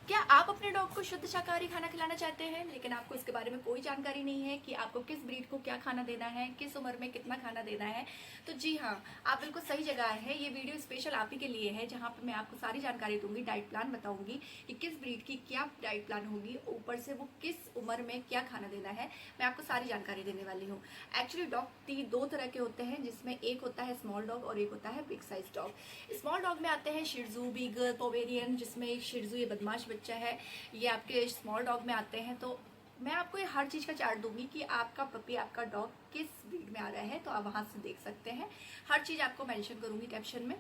क्या आप अपने डॉग को शुद्ध शाकाहारी खाना खिलाना चाहते हैं लेकिन आपको इसके बारे में कोई जानकारी नहीं है कि आपको किस ब्रीड को क्या खाना देना है, किस उम्र में कितना खाना देना है? तो जी हाँ, आप बिल्कुल सही जगह है। ये वीडियो स्पेशल आप ही के लिए है, जहाँ पे मैं आपको सारी जानकारी दूंगी, डाइट प्लान बताऊंगी कि किस ब्रीड की क्या डाइट प्लान होगी, ऊपर से वो किस उम्र में क्या खाना देना है। मैं आपको सारी जानकारी देने वाली हूँ। एक्चुअली डॉग दो तरह के होते हैं, जिसमें एक होता है स्मॉल डॉग और एक होता है big size dog. Small dog में आते हैं शिजू, बीगल, पोवेरियन, जिसमें एक शिजू ये बदमाश बच्चा है, ये आपके स्मॉल डॉग में आते हैं। तो मैं आपको ये हर चीज़ का चार्ट दूंगी कि आपका पपी, आपका डॉग किस ब्रीड में आ रहा है, तो आप वहां से देख सकते हैं। हर चीज़ आपको मेंशन करूंगी कैप्शन में।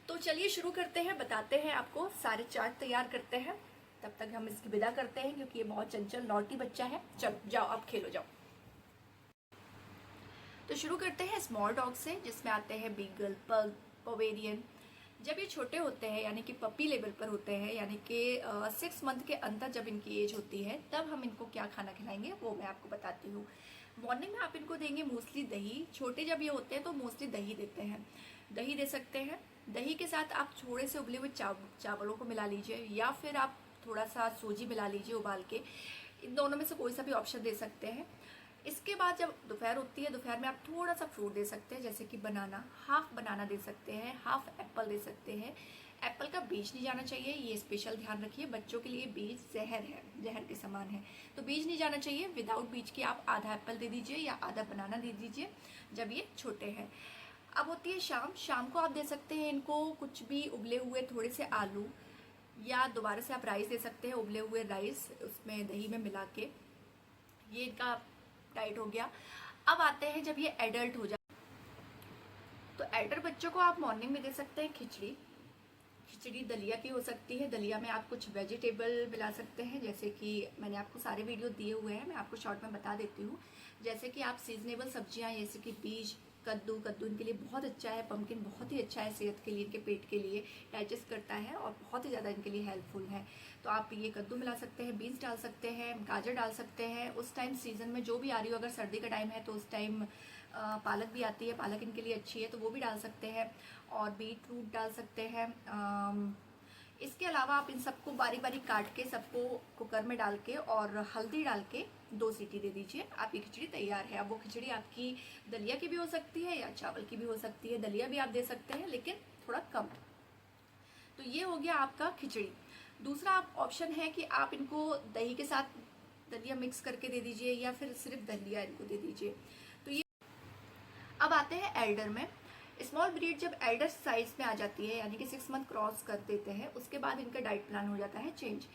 तो चलिए शुरू करते हैं, बताते हैं आपको, सारे चार्ट तैयार करते हैं। तब तक हम इसकी विदा करते हैं क्योंकि ये बहुत चंचल नॉटी बच्चा है। चलो जाओ, आप खेलो जाओ। तो शुरू करते हैं स्मॉल डॉग से, जिसमें आते हैं बीगल, पग, पोवेरियन। जब ये छोटे होते हैं, यानी कि पपी लेवल पर होते हैं, यानी कि 6 मंथ के अंदर जब इनकी एज होती है, तब हम इनको क्या खाना खिलाएंगे वो मैं आपको बताती हूँ। मॉर्निंग में आप इनको देंगे मोस्टली दही। छोटे जब ये होते हैं तो मोस्टली दही देते हैं, दही दे सकते हैं। दही के साथ आप थोड़े से उबले हुए चावलों को मिला लीजिए, या फिर आप थोड़ा सा सूजी मिला लीजिए उबाल के। इन दोनों में से कोई सा भी ऑप्शन दे सकते हैं। इसके बाद जब दोपहर होती है, दोपहर में आप थोड़ा सा फ्रूट दे सकते हैं, जैसे कि बनाना, हाफ बनाना दे सकते हैं, हाफ एप्पल दे सकते हैं। एप्पल का बीज नहीं जाना चाहिए, ये स्पेशल ध्यान रखिए, बच्चों के लिए बीज जहर है, जहर के समान है, तो बीज नहीं जाना चाहिए। विदाउट बीज के आप आधा एप्पल दे दीजिए या आधा बनाना दे दीजिए जब ये छोटे हैं। अब होती है शाम। शाम को आप दे सकते हैं इनको कुछ भी उबले हुए थोड़े से आलू, या दोबारा से आप राइस दे सकते हैं, उबले हुए राइस उसमें दही में मिला के। ये इनका डाइट हो गया। अब आते हैं जब ये एडल्ट हो जाए, तो एडल्ट बच्चों को आप मॉर्निंग में दे सकते हैं खिचड़ी। खिचड़ी दलिया की हो सकती है, दलिया में आप कुछ वेजिटेबल मिला सकते हैं, जैसे कि मैंने आपको सारे वीडियो दिए हुए हैं, मैं आपको शॉर्ट में बता देती हूँ। जैसे कि आप सीजनेबल सब्जियां, जैसे कि बीज, कद्दू, कद्दू इनके लिए बहुत अच्छा है। पम्पकिन बहुत ही अच्छा है सेहत के लिए, इनके पेट के लिए डाइजेस्ट करता है और बहुत ही ज़्यादा इनके लिए हेल्पफुल है। तो आप ये कद्दू मिला सकते हैं, बीन्स डाल सकते हैं, गाजर डाल सकते हैं। उस टाइम सीजन में जो भी आ रही हो, अगर सर्दी का टाइम है तो उस टाइम पालक भी आती है, पालक इनके लिए अच्छी है, तो वो भी डाल सकते हैं। और बीट रूट डाल सकते हैं। इसके अलावा आप इन सबको बारीक बारीक काट के सबको कुकर में डाल के और हल्दी डाल के 2 सीटी दे दीजिए, आपकी खिचड़ी तैयार है। अब वो खिचड़ी आपकी दलिया की भी हो सकती है या चावल की भी हो सकती है, दलिया भी आप दे सकते हैं लेकिन थोड़ा कम। तो ये हो गया आपका खिचड़ी। दूसरा आप ऑप्शन है कि आप इनको दही के साथ दलिया मिक्स करके दे दीजिए, या फिर सिर्फ दलिया इनको दे दीजिए। तो ये अब आते हैं एल्डर में। स्मॉल ब्रीड जब एल्डर साइज में आ जाती है, यानी कि 6 मंथ क्रॉस कर देते हैं, उसके बाद इनका डाइट प्लान हो जाता है चेंज।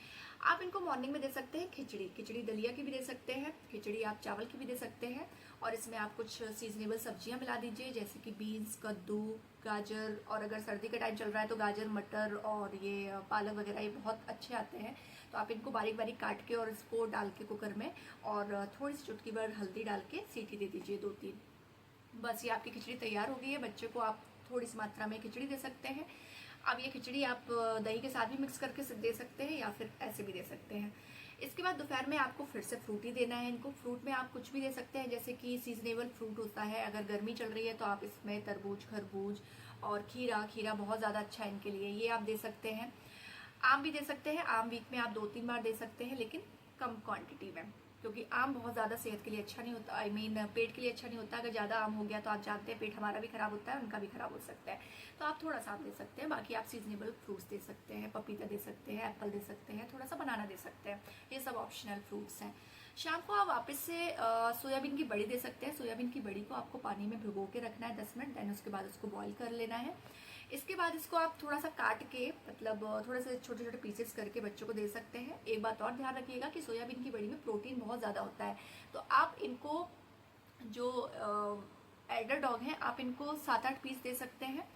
आप इनको मॉर्निंग में दे सकते हैं खिचड़ी। खिचड़ी दलिया की भी दे सकते हैं, खिचड़ी आप चावल की भी दे सकते हैं, और इसमें आप कुछ सीजनेबल सब्जियां मिला दीजिए, जैसे कि बीन्स, कद्दू, गाजर, और अगर सर्दी का टाइम चल रहा है तो गाजर, मटर और ये पालक वगैरह ये बहुत अच्छे आते हैं। तो आप इनको बारीक बारीक काट के और इसको डाल के कुकर में, और थोड़ी सी चुटकी भर हल्दी डाल के सीटी दे दीजिए 2-3। बस ये आपकी खिचड़ी तैयार हो गई है। बच्चे को आप थोड़ी सी मात्रा में खिचड़ी दे सकते हैं। अब ये खिचड़ी आप दही के साथ भी मिक्स करके दे सकते हैं, या फिर ऐसे भी दे सकते हैं। इसके बाद दोपहर में आपको फिर से फ्रूट ही देना है इनको। फ्रूट में आप कुछ भी दे सकते हैं, जैसे कि सीजनेबल फ्रूट होता है, अगर गर्मी चल रही है तो आप इसमें तरबूज, खरबूज और खीरा, खीरा बहुत ज़्यादा अच्छा है इनके लिए, ये आप दे सकते हैं। आम भी दे सकते हैं, आम वीक में आप 2-3 बार दे सकते हैं, लेकिन कम क्वांटिटी में, क्योंकि आम बहुत ज़्यादा सेहत के लिए अच्छा नहीं होता, पेट के लिए अच्छा नहीं होता। अगर ज़्यादा आम हो गया तो आप जानते हैं पेट हमारा भी खराब होता है, उनका भी खराब हो सकता है। तो आप थोड़ा सा आम दे सकते हैं, बाकी आप सीजनेबल फ्रूट्स दे सकते हैं, पपीता दे सकते हैं, एप्पल दे सकते हैं, थोड़ा सा बनाना दे सकते हैं, ये सब ऑप्शनल फ्रूट्स हैं। शाम को आप वापस से सोयाबीन की बड़ी दे सकते हैं। सोयाबीन की बड़ी को आपको पानी में भिगो के रखना है 10 मिनट, देन उसके बाद उसको बॉईल कर लेना है। इसके बाद इसको आप थोड़ा सा काट के, मतलब थोड़े से छोटे छोटे पीसेस करके बच्चों को दे सकते हैं। एक बात और ध्यान रखिएगा कि सोयाबीन की बड़ी में प्रोटीन बहुत ज़्यादा होता है, तो आप इनको जो एल्डर डॉग हैं, आप इनको 7-8 पीस दे सकते हैं।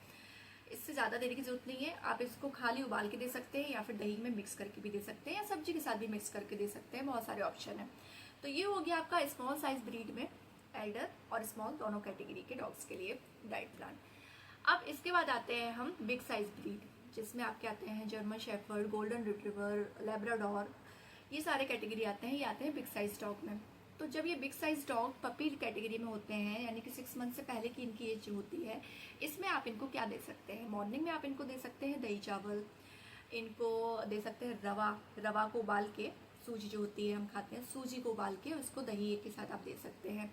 इससे ज़्यादा देने की जरूरत नहीं है। आप इसको खाली उबाल के दे सकते हैं, या फिर दही में मिक्स करके भी दे सकते हैं, या सब्जी के साथ भी मिक्स करके दे सकते हैं, बहुत सारे ऑप्शन हैं। तो ये हो गया आपका स्मॉल साइज ब्रीड में एल्डर और स्मॉल दोनों कैटेगरी के डॉग्स के लिए डाइट प्लान। अब इसके बाद आते हैं हम बिग साइज ब्रीड, जिसमें आपके आते हैं German shepherd, golden retriever, Labrador, ये सारे कैटेगरी आते हैं। ये आते हैं बिग साइज डॉग में। तो जब ये big size dog puppy category में होते हैं, यानी कि 6 मंथ से पहले की इनकी एज होती है, इसमें आप इनको क्या दे सकते हैं? मॉर्निंग में आप इनको दे सकते हैं दही चावल, इनको दे सकते हैं रवा को उबाल के, सूजी जो होती है हम खाते हैं, सूजी को उबाल के उसको दही के साथ आप दे सकते हैं।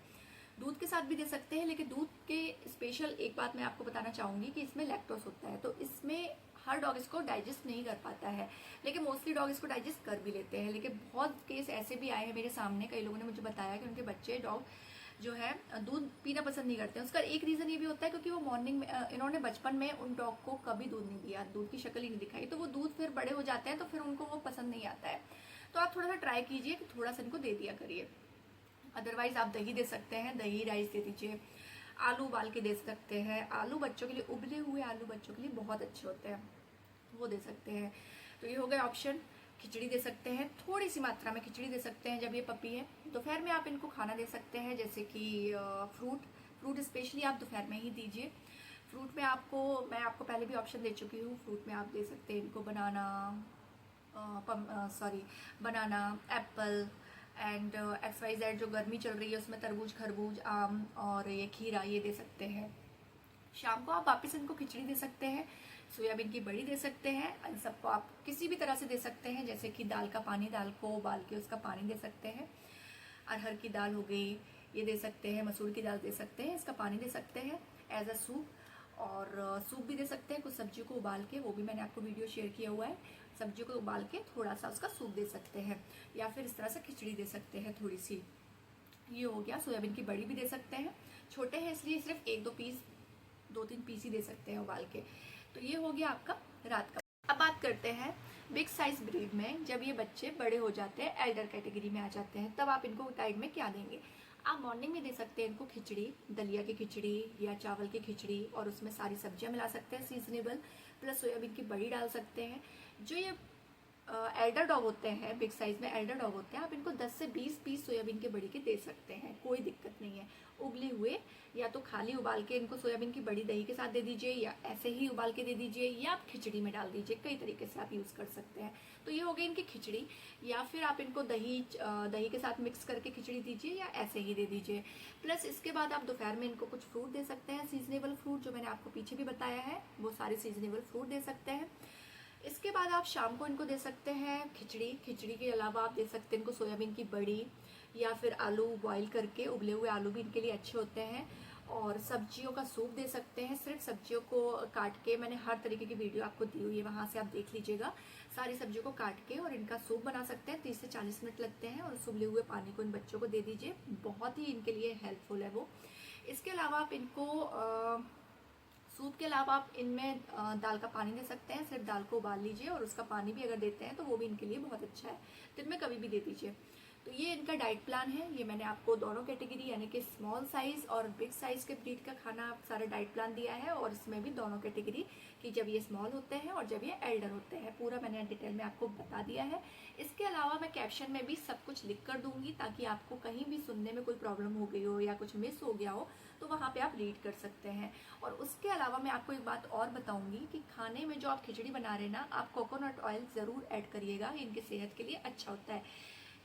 दूध के साथ भी दे सकते हैं, लेकिन दूध के स्पेशल एक बात मैं आपको बताना चाहूँगी कि इसमें लैक्टोस होता है, तो इसमें हर डॉग इसको डाइजेस्ट नहीं कर पाता है, लेकिन मोस्टली डॉग इसको डाइजेस्ट कर भी लेते हैं। लेकिन बहुत केस ऐसे भी आए हैं मेरे सामने, कई लोगों ने मुझे बताया कि उनके बच्चे डॉग जो है दूध पीना पसंद नहीं करते हैं। उसका एक रीज़न ये भी होता है क्योंकि वो मॉर्निंग में इन्होंने बचपन में उन डॉग को कभी दूध नहीं दिया, दूध की शक्ल ही नहीं दिखाई, तो वो दूध फिर बड़े हो जाते हैं तो फिर उनको वो पसंद नहीं आता है। तो आप थोड़ा सा ट्राई कीजिए कि थोड़ा सा इनको दे दिया करिए। अदरवाइज आप दही दे सकते हैं, दही राइस दे दीजिए, आलू उबाल के दे सकते हैं। आलू बच्चों के लिए, उबले हुए आलू बच्चों के लिए बहुत अच्छे होते हैं, वो दे सकते हैं। तो ये हो गए ऑप्शन। खिचड़ी दे सकते हैं, थोड़ी सी मात्रा में खिचड़ी दे सकते हैं जब ये पपी है। दोपहर में आप इनको खाना दे सकते हैं, जैसे कि फ्रूट स्पेशली आप दोपहर में ही दीजिए। फ्रूट में मैं आपको पहले भी ऑप्शन दे चुकी हूँ। फ्रूट में आप दे सकते हैं इनको बनाना, एप्पल एंड XYZ। जो गर्मी चल रही है उसमें तरबूज, खरबूज, आम और ये खीरा, ये दे सकते हैं। शाम को आप वापस इनको खिचड़ी दे सकते हैं, सोयाबीन की बड़ी दे सकते हैं। इन सबको आप किसी भी तरह से दे सकते हैं, जैसे कि दाल को उबाल के उसका पानी दे सकते हैं। अरहर की दाल हो गई, ये दे सकते हैं। मसूर की दाल दे सकते हैं, इसका पानी दे सकते हैं एज अ सूप। और सूप भी दे सकते हैं कुछ सब्जियों को उबाल के, वो भी मैंने आपको वीडियो शेयर किया हुआ है। सब्जियों को उबाल के थोड़ा सा उसका सूप दे सकते हैं, या फिर इस तरह से खिचड़ी दे सकते हैं थोड़ी सी। ये हो गया। सोयाबीन की बड़ी भी दे सकते हैं, छोटे हैं इसलिए सिर्फ 2-3 पीस ही दे सकते हैं उबाल के। तो ये हो गया आपका रात का। अब बात करते हैं बिग साइज ब्रीड में। जब ये बच्चे बड़े हो जाते हैं, एल्डर कैटेगरी में आ जाते हैं, तब आप इनको डाइट में क्या देंगे? आप मॉर्निंग में दे सकते हैं इनको खिचड़ी, दलिया की खिचड़ी या चावल की खिचड़ी, और उसमें सारी सब्जियां मिला सकते हैं सीजनेबल, प्लस सोयाबीन की बड़ी डाल सकते हैं। जो ये एल्डर डॉग होते हैं, बिग साइज में एल्डर डॉग होते हैं, आप इनको 10 से 20 पीस सोयाबीन के बड़ी के दे सकते हैं, कोई दिक्कत नहीं है। उबले हुए, या तो खाली उबाल के इनको सोयाबीन की बड़ी दही के साथ दे दीजिए, या ऐसे ही उबाल के दे दीजिए, या आप खिचड़ी में डाल दीजिए। कई तरीके से आप यूज़ कर सकते हैं। तो ये हो गई इनकी खिचड़ी। या फिर आप इनको दही के साथ मिक्स करके खिचड़ी दीजिए, या ऐसे ही दे दीजिए। प्लस इसके बाद आप दोपहर में इनको कुछ फ्रूट दे सकते हैं, सीजनेबल फ्रूट जो मैंने आपको पीछे भी बताया है, वो सारे सीजनेबल फ्रूट दे सकते हैं। इसके बाद आप शाम को इनको दे सकते हैं खिचड़ी के अलावा आप दे सकते हैं इनको सोयाबीन की बड़ी, या फिर आलू बॉईल करके, उबले हुए आलू भी इनके लिए अच्छे होते हैं। और सब्जियों का सूप दे सकते हैं, सिर्फ सब्जियों को काट के, मैंने हर तरीके की वीडियो आपको दी हुई है, वहाँ से आप देख लीजिएगा। सारी सब्जियों को काट के और इनका सूप बना सकते हैं, 30 से 40 मिनट लगते हैं। और उस उबले हुए पानी को इन बच्चों को दे दीजिए, बहुत ही इनके लिए हेल्पफुल है वो। इसके अलावा आप इनको सूप के अलावा आप इनमें दाल का पानी दे सकते हैं। सिर्फ दाल को उबाल लीजिए और उसका पानी भी अगर देते हैं तो वो भी इनके लिए बहुत अच्छा है, दिन में कभी भी दे दीजिए। तो ये इनका डाइट प्लान है। ये मैंने आपको दोनों कैटेगरी यानी कि स्मॉल साइज और बिग साइज के ब्रीड का खाना सारा डाइट प्लान दिया है, और इसमें भी दोनों कैटेगरी कि जब ये स्मॉल होते हैं और जब ये एल्डर होते हैं, पूरा मैंने डिटेल में आपको बता दिया है। इसके अलावा मैं कैप्शन में भी सब कुछ लिख कर दूंगी, ताकि आपको कहीं भी सुनने में कोई प्रॉब्लम हो गई हो या कुछ मिस हो गया हो तो वहाँ पे आप रीड कर सकते हैं। और उसके अलावा मैं आपको एक बात और बताऊंगी कि खाने में जो आप खिचड़ी बना रहे हैं ना, आप कोकोनट ऑयल ज़रूर ऐड करिएगा, इनकी सेहत के लिए अच्छा होता है।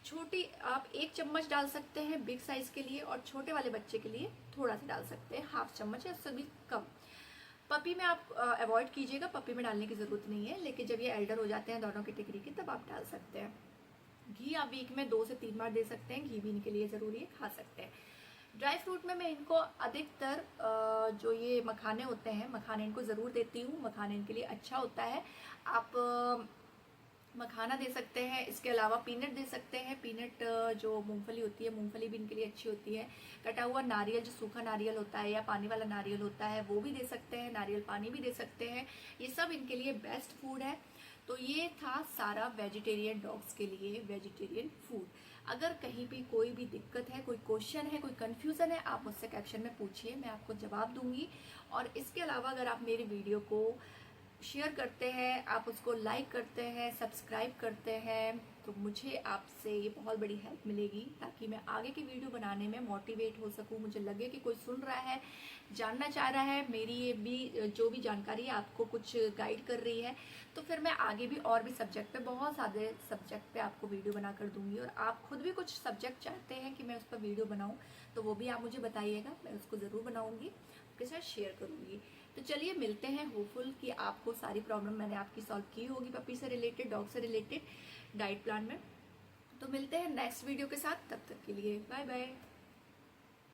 छोटी आप 1 चम्मच डाल सकते हैं बिग साइज के लिए, और छोटे वाले बच्चे के लिए थोड़ा सा डाल सकते हैं, ½ चम्मच या उससे भी कम। पपी में आप अवॉइड कीजिएगा, पपी में डालने की ज़रूरत नहीं है, लेकिन जब ये एल्डर हो जाते हैं दोनों कैटेगरी के, तब आप डाल सकते हैं। घी आप वीक में 2 से 3 बार दे सकते हैं, घी भी इनके लिए ज़रूरी है, खा सकते हैं। ड्राई फ्रूट में मैं इनको अधिकतर जो ये मखाने होते हैं, मखाने इनको ज़रूर देती हूँ, मखाने इनके लिए अच्छा होता है। आप मखाना दे सकते हैं। इसके अलावा पीनट दे सकते हैं, पीनट जो मूंगफली होती है, मूंगफली भी इनके लिए अच्छी होती है। कटा हुआ नारियल, जो सूखा नारियल होता है या पानी वाला नारियल होता है, वो भी दे सकते हैं, नारियल पानी भी दे सकते हैं। ये सब इनके लिए बेस्ट फूड है। तो ये था सारा वेजिटेरियन डॉग्स के लिए वेजिटेरियन फूड। अगर कहीं भी कोई भी दिक्कत है, कोई क्वेश्चन है, कोई कंफ्यूजन है, आप मुझसे कैप्शन में पूछिए, मैं आपको जवाब दूंगी। और इसके अलावा अगर आप मेरी वीडियो को शेयर करते हैं, आप उसको लाइक करते हैं, सब्सक्राइब करते हैं, तो मुझे आपसे ये बहुत बड़ी हेल्प मिलेगी, ताकि मैं आगे की वीडियो बनाने में मोटिवेट हो सकूं। मुझे लगे कि कोई सुन रहा है, जानना चाह रहा है, मेरी ये भी जो भी जानकारी है आपको कुछ गाइड कर रही है, तो फिर मैं आगे भी और भी सब्जेक्ट पे, बहुत सारे सब्जेक्ट पे आपको वीडियो बना कर दूंगी। और आप खुद भी कुछ सब्जेक्ट चाहते हैं कि मैं उस पर वीडियो बनाऊँ, तो वो भी आप मुझे बताइएगा, मैं उसको ज़रूर बनाऊँगी, आपके साथ शेयर करूँगी। तो चलिए मिलते हैं, होपफुल कि आपको सारी प्रॉब्लम मैंने आपकी सॉल्व की होगी पपी से रिलेटेड, डॉग से रिलेटेड, डाइट प्लान में। तो मिलते हैं नेक्स्ट वीडियो के साथ, तब तक के लिए बाय बाय।